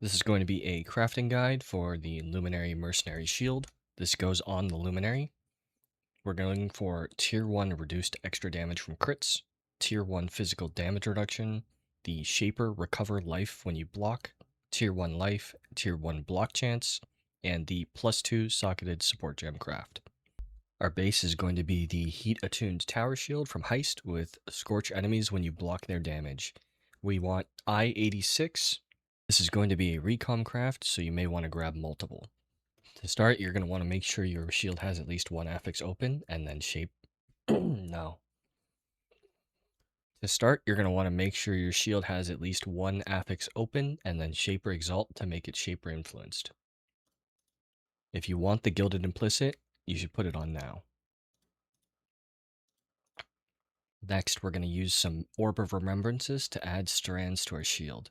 This is going to be a crafting guide for the Luminary Mercenary shield. This goes on the Luminary. We're going for Tier 1 reduced extra damage from crits, Tier 1 physical damage reduction, the Shaper recover life when you block, Tier 1 life, Tier 1 block chance, and the +2 socketed support gem craft. Our base is going to be the heat attuned tower shield from Heist with scorch enemies when you block their damage. We want I-86. This is going to be a recom craft, so you may want to grab multiple. To start, you're going to want to make sure your shield has at least one affix open, and then shape... no. To start, you're going to want to make sure your shield has at least one affix open, and then Shaper Exalt to make it Shaper influenced. If you want the Gilded Implicit, you should put it on now. Next, we're going to use some Orb of Remembrances to add strands to our shield.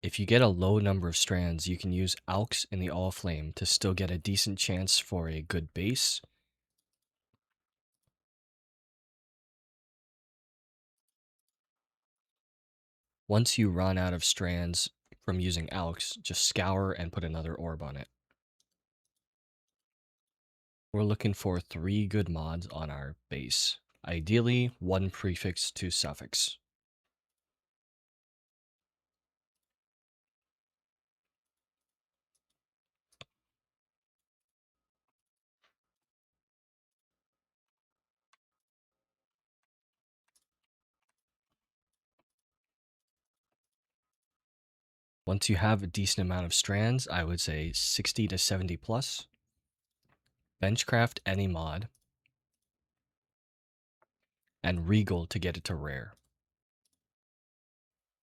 If you get a low number of strands, you can use Alks in the All Flame to still get a decent chance for a good base. Once you run out of strands from using Alks, just scour and put another orb on it. We're looking for 3 good mods on our base. Ideally, 1 prefix, 2 suffix. Once you have a decent amount of strands, I would say 60 to 70 plus. Benchcraft any mod. And Regal to get it to rare.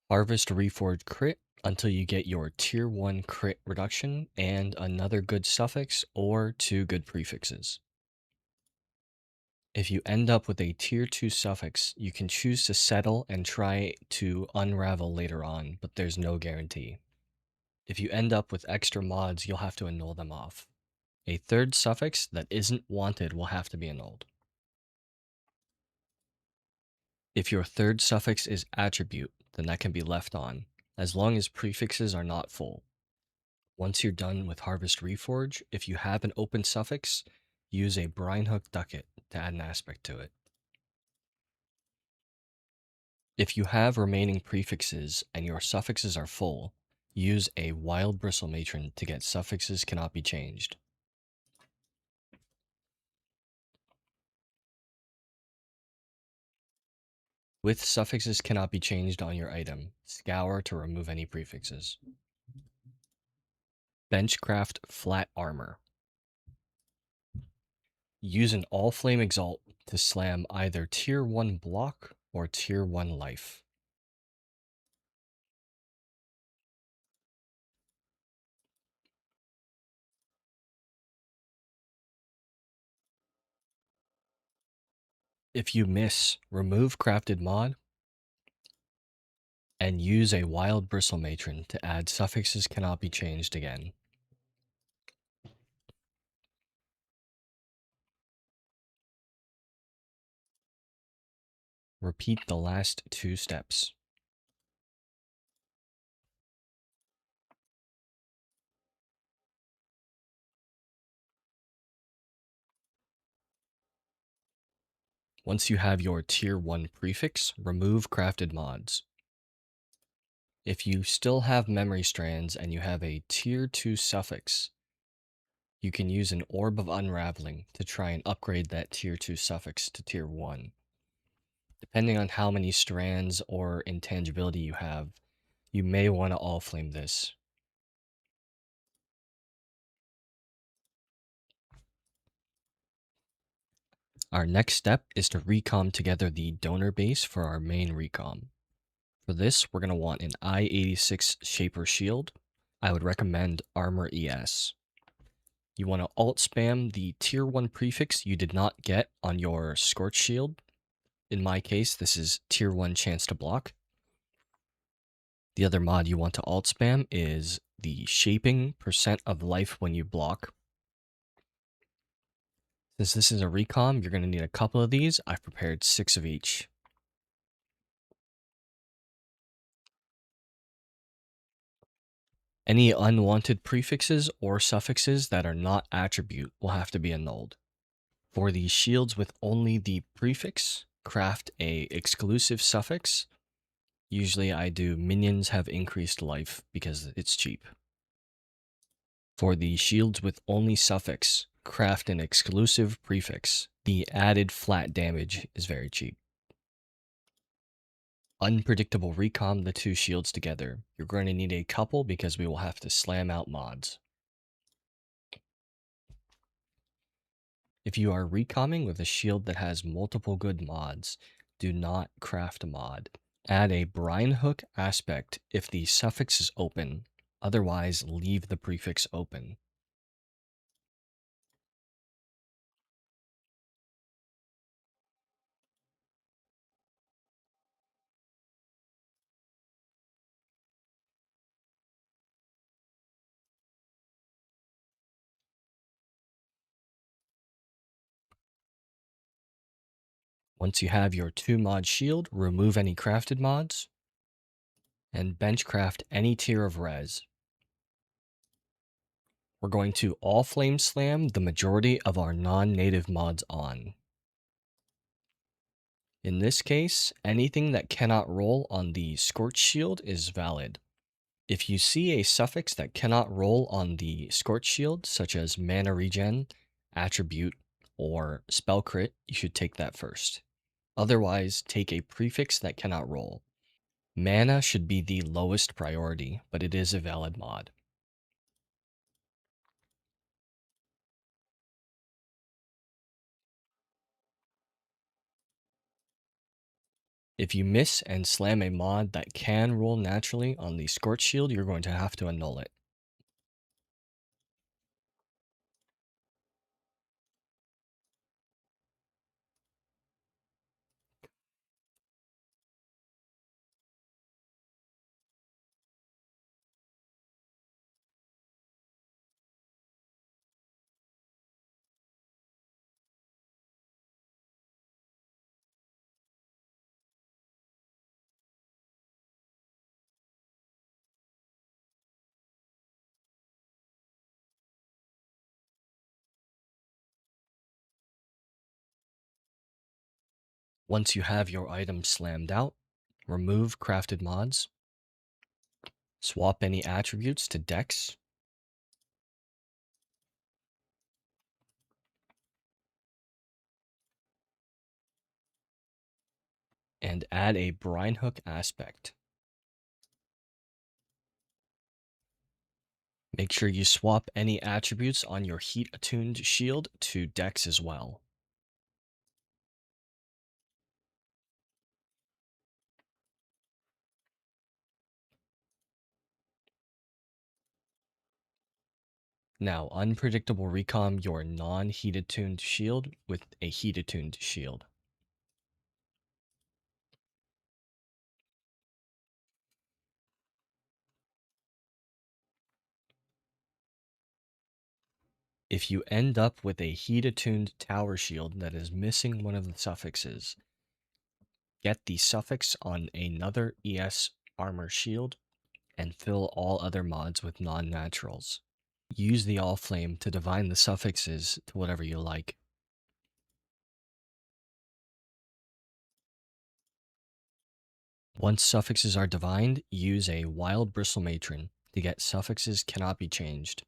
Harvest Reforged crit until you get your tier 1 crit reduction and another good suffix or 2 good prefixes. If you end up with a tier 2 suffix, you can choose to settle and try to unravel later on, but there's no guarantee. If you end up with extra mods, you'll have to annul them off. A third suffix that isn't wanted will have to be annulled. If your third suffix is attribute, then that can be left on, as long as prefixes are not full. Once you're done with Harvest Reforge, if you have an open suffix, use a Brine Hook Ducat to add an aspect to it. If you have remaining prefixes and your suffixes are full, use a Wild Bristle Matron to get suffixes cannot be changed. With suffixes cannot be changed on your item, scour to remove any prefixes. Benchcraft Flat Armor. Use an All Flame Exalt to slam either tier 1 block or tier 1 life. If you miss, remove Crafted Mod and use a Wild Bristle Matron to add suffixes cannot be changed again. Repeat the last 2 steps. Once you have your tier 1 prefix, remove crafted mods. If you still have memory strands and you have a tier 2 suffix, you can use an Orb of Unraveling to try and upgrade that tier 2 suffix to tier 1. Depending on how many strands or intangibility you have, you may want to all flame this. Our next step is to recom together the donor base for our main recom. For this, we're going to want an I-86 Shaper Shield. I would recommend Armor ES. You want to alt spam the tier 1 prefix you did not get on your Scorch Shield. In my case, this is tier 1 chance to block. The other mod you want to alt spam is the Shaping % of life when you block. Since this is a recom, you're going to need a couple of these. I've prepared 6 of each. Any unwanted prefixes or suffixes that are not attribute will have to be annulled. For the shields with only the prefix, craft a exclusive suffix. Usually I do minions have increased life because it's cheap. For the shields with only suffix, craft an exclusive prefix. The added flat damage is very cheap. Unpredictable recom the two shields together. You're going to need a couple because we will have to slam out mods. If you are recomming with a shield that has multiple good mods, do not craft a mod. Add a brine hook aspect if the suffix is open, otherwise leave the prefix open. Once you have your 2-mod shield, remove any crafted mods, and benchcraft any tier of res. We're going to all flame slam the majority of our non-native mods on. In this case, anything that cannot roll on the Scorch Shield is valid. If you see a suffix that cannot roll on the Scorch Shield, such as mana regen, attribute, or spell crit, you should take that first. Otherwise, take a prefix that cannot roll. Mana should be the lowest priority, but it is a valid mod. If you miss and slam a mod that can roll naturally on the Scorch Shield, you're going to have to annul it. Once you have your item slammed out, remove crafted mods, swap any attributes to Dex, and add a brine hook aspect. Make sure you swap any attributes on your heat attuned shield to Dex as well. Now, unpredictable recom your non-heat attuned shield with a heat attuned shield. If you end up with a heat attuned tower shield that is missing one of the suffixes, get the suffix on another ES armor shield and fill all other mods with non-naturals. Use the all flame to divine the suffixes to whatever you like. Once suffixes are divined, use a wild bristle matron to get suffixes cannot be changed.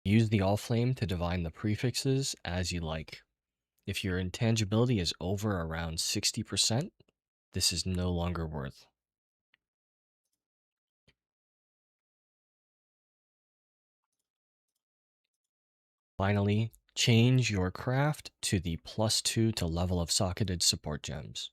Use the all flame to divine the prefixes as you like. If your intangibility is over around 60%, this is no longer worth. Finally, change your craft to the +2 to level of socketed support gems.